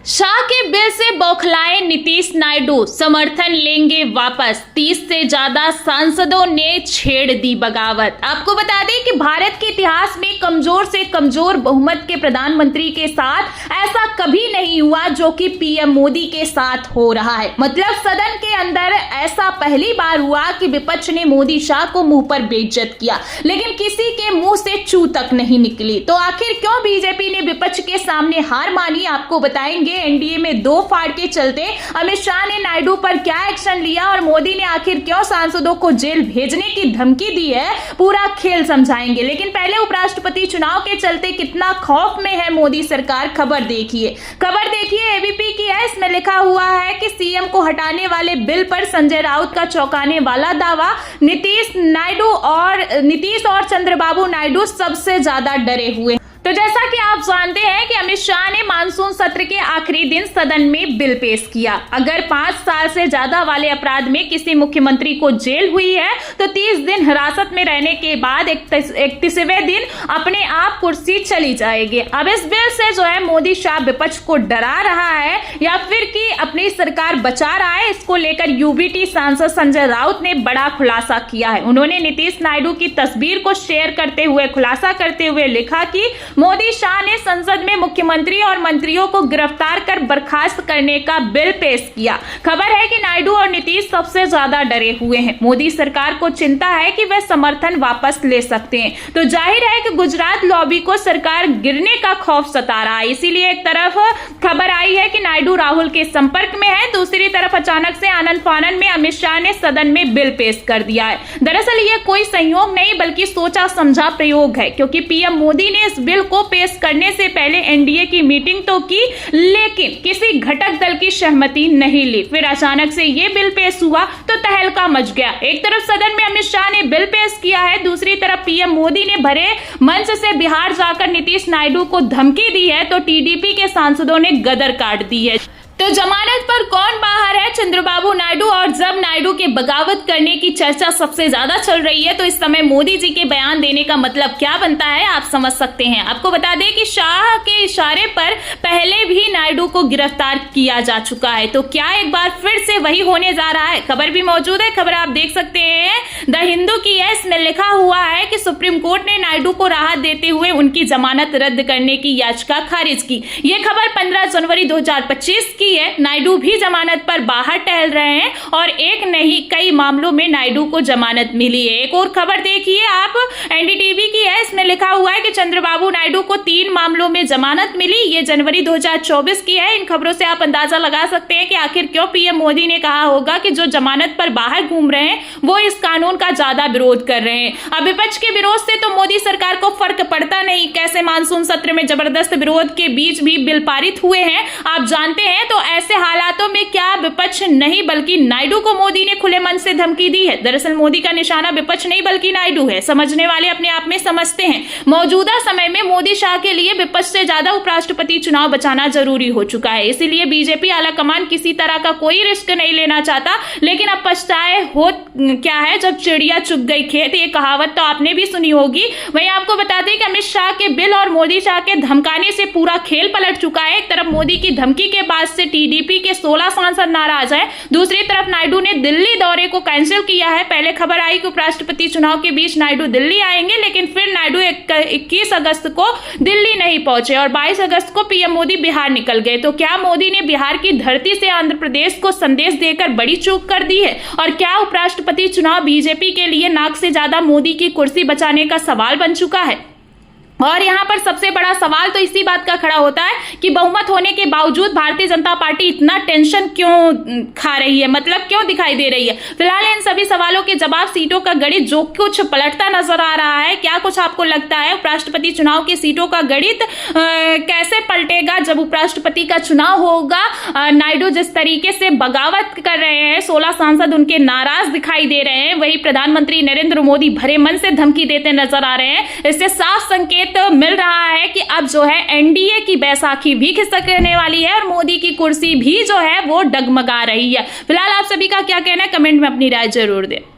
शाह के बिल से बौखलाए नीतीश नायडू, समर्थन लेंगे वापस। 30 से ज्यादा सांसदों ने छेड़ दी बगावत। आपको बता दें कि भारत के इतिहास में कमजोर से कमजोर बहुमत के प्रधानमंत्री के साथ ऐसा कभी नहीं हुआ जो कि पीएम मोदी के साथ हो रहा है। मतलब सदन के अंदर ऐसा पहली बार हुआ कि विपक्ष ने मोदी शाह को मुंह पर बेइज्जत किया, लेकिन किसी के मुंह से चू तक नहीं निकली। तो आखिर क्यों बीजेपी ने विपक्ष के सामने हार मानी, आपको बताएंगे। एनडीए में दो फाड़ के चलते अमित शाह ने नायडू पर क्या एक्शन लिया और मोदी ने आखिर क्यों सांसदों को जेल भेजने की धमकी दी है, पूरा खेल समझाएंगे। लेकिन पहले उपराष्ट्रपति चुनाव के चलते कितना खौफ में है मोदी सरकार, खबर देखिए एबीपी की है। इसमें लिखा हुआ है कि सीएम को हटाने वाले बिल पर संजय राउत का चौंकाने वाला दावा। नीतीश और चंद्रबाबू नायडू सबसे ज्यादा डरे हुए। तो जैसा कि आप जानते हैं कि अमित शाह ने मानसून सत्र के आखिरी दिन सदन में बिल पेश किया। अगर 5 साल से ज्यादा वाले अपराध में किसी मुख्यमंत्री को जेल हुई है तो 30 दिन हिरासत में रहने के बाद 31वें दिन अपने आप कुर्सी चली जाएगी। अब इस बिल से जो है मोदी शाह विपक्ष को डरा रहा है या फिर कि अपनी सरकार बचा रहा है, इसको लेकर यूबीटी सांसद संजय राउत ने बड़ा खुलासा किया है। उन्होंने नीतीश नायडू की तस्वीर को शेयर करते हुए खुलासा करते हुए लिखा कि मोदी शाह ने संसद में मुख्यमंत्री और मंत्रियों को गिरफ्तार कर बर्खास्त करने का बिल पेश किया। खबर है कि नायडू और नीतीश सबसे ज्यादा डरे हुए हैं। मोदी सरकार को चिंता है कि वे समर्थन वापस ले सकते हैं। तो जाहिर है कि गुजरात लॉबी को सरकार गिरने का खौफ सता रहा है। इसीलिए एक तरफ खबर आई है कि नायडू राहुल के संपर्क में है, दूसरी तरफ अचानक से आनन फानन में अमित शाह ने सदन में बिल पेश कर दिया है। दरअसल ये कोई संयोग नहीं बल्कि सोचा समझा प्रयोग है, क्योंकि पीएम मोदी ने इस बिल को पेश करने से पहले एनडीए की मीटिंग तो की, लेकिन किसी घटक दल की सहमति नहीं ली। फिर अचानक से ये बिल पेश हुआ तो तहलका मच गया। एक तरफ सदन में अमित शाह ने बिल पेश किया है, दूसरी तरफ पीएम मोदी ने भरे मंच से बिहार जाकर नीतीश नायडू को धमकी दी है, तो टीडीपी के सांसदों ने गदर काट दी है। तो जमानत पर कौन बाहर है, चंद्रबाबू नायडू। और जब नायडू के बगावत करने की चर्चा सबसे ज्यादा चल रही है तो इस समय मोदी जी के बयान देने का मतलब क्या बनता है, आप समझ सकते हैं। आपको बता दें कि शाह के इशारे पर पहले भी नायडू को गिरफ्तार किया जा चुका है, तो क्या एक बार फिर से वही होने जा रहा है। खबर भी मौजूद है, खबर आप देख सकते हैं, द हिंदू की है। इसमें लिखा हुआ है कि सुप्रीम कोर्ट ने नायडू को राहत देते हुए उनकी जमानत रद्द करने की याचिका खारिज की। यह खबर 15 जनवरी 2025 की है। नायडू भी जमानत पर बाहर टहल रहे हैं और एक नहीं कई मामलों में नायडू को जमानत मिली है। एक और खबर देखिए आप, एनडीटीवी की है। इसमें लिखा हुआ है कि चंद्रबाबू नायडू को 3 मामलों में जमानत मिली। ये जनवरी 2024 की है। इन खबरों से आप अंदाजा लगा सकते हैं कि आखिर क्यों पीएम मोदी ने कहा होगा कि जो जमानत पर बाहर घूम रहे हैं वो इस कानून का ज्यादा विरोध कर रहे हैं। अब विपक्ष के विरोध से तो मोदी सरकार को फर्क पड़ता नहीं, कैसे मानसून सत्र में जबरदस्त विरोध के बीच भी बिल पारित हुए हैं आप जानते हैं। तो ऐसे हालातों में क्या विपक्ष नहीं बल्कि नायडू को मोदी ने खुले मन से धमकी दी है। दरअसल मोदी का निशाना विपक्ष नहीं बल्कि नायडू है। समझने वाले अपने आप में समझते हैं। मौजूदा समय में मोदी शाह के लिए विपक्ष से ज्यादा उपराष्ट्रपति चुनाव बचाना जरूरी हो चुका है। इसीलिए बीजेपी आलाकमान किसी तरह का कोई रिस्क नहीं लेना चाहता, लेकिन अब पछताए हो क्या है जब चिड़िया चुग गई खेत, ये कहावत तो आपने भी सुनी होगी। वहीं आपको बता दें कि अमित शाह के बिल और मोदी शाह के धमकाने से पूरा खेल पलट चुका है। एक तरफ मोदी की धमकी के बाद से टीडीपी के 16 सांसद नाराज हैं, दूसरी तरफ नायडू ने दिल्ली दौरे को कैंसिल किया है। पहले खबर आई कि उपराष्ट्रपति चुनाव के बीच नायडू दिल्ली आएंगे, लेकिन फिर नायडू 21 अगस्त को दिल्ली नहीं पहुंचे और 22 अगस्त को पीएम मोदी बिहार निकल गए। तो क्या मोदी ने बिहार की धरती से आंध्र प्रदेश को संदेश देकर बड़ी चूक कर दी है? और क्या उपराष्ट्रपति चुनाव बीजेपी के लिए नाक से ज्यादा मोदी की कुर्सी बचाने का सवाल बन चुका है? और यहाँ पर सबसे बड़ा सवाल तो इसी बात का खड़ा होता है कि बहुमत होने के बावजूद भारतीय जनता पार्टी इतना टेंशन क्यों खा रही है, मतलब क्यों दिखाई दे रही है। फिलहाल इन सभी सवालों के जवाब सीटों का गणित जो कुछ पलटता नजर आ रहा है, क्या कुछ आपको लगता है उपराष्ट्रपति चुनाव की सीटों का गणित कैसे पलटेगा जब उपराष्ट्रपति का चुनाव होगा। नायडू जिस तरीके से बगावत कर रहे हैं, 16 सांसद उनके नाराज दिखाई दे रहे हैं, वही प्रधानमंत्री नरेंद्र मोदी भरे मन से धमकी देते नजर आ रहे हैं। इससे साफ संकेत मिल रहा है कि अब जो है एनडीए की बैसाखी भी खिसकने वाली है और मोदी की कुर्सी भी जो है वो डगमगा रही है। फिलहाल आप सभी का क्या कहना है, कमेंट में अपनी राय जरूर दें।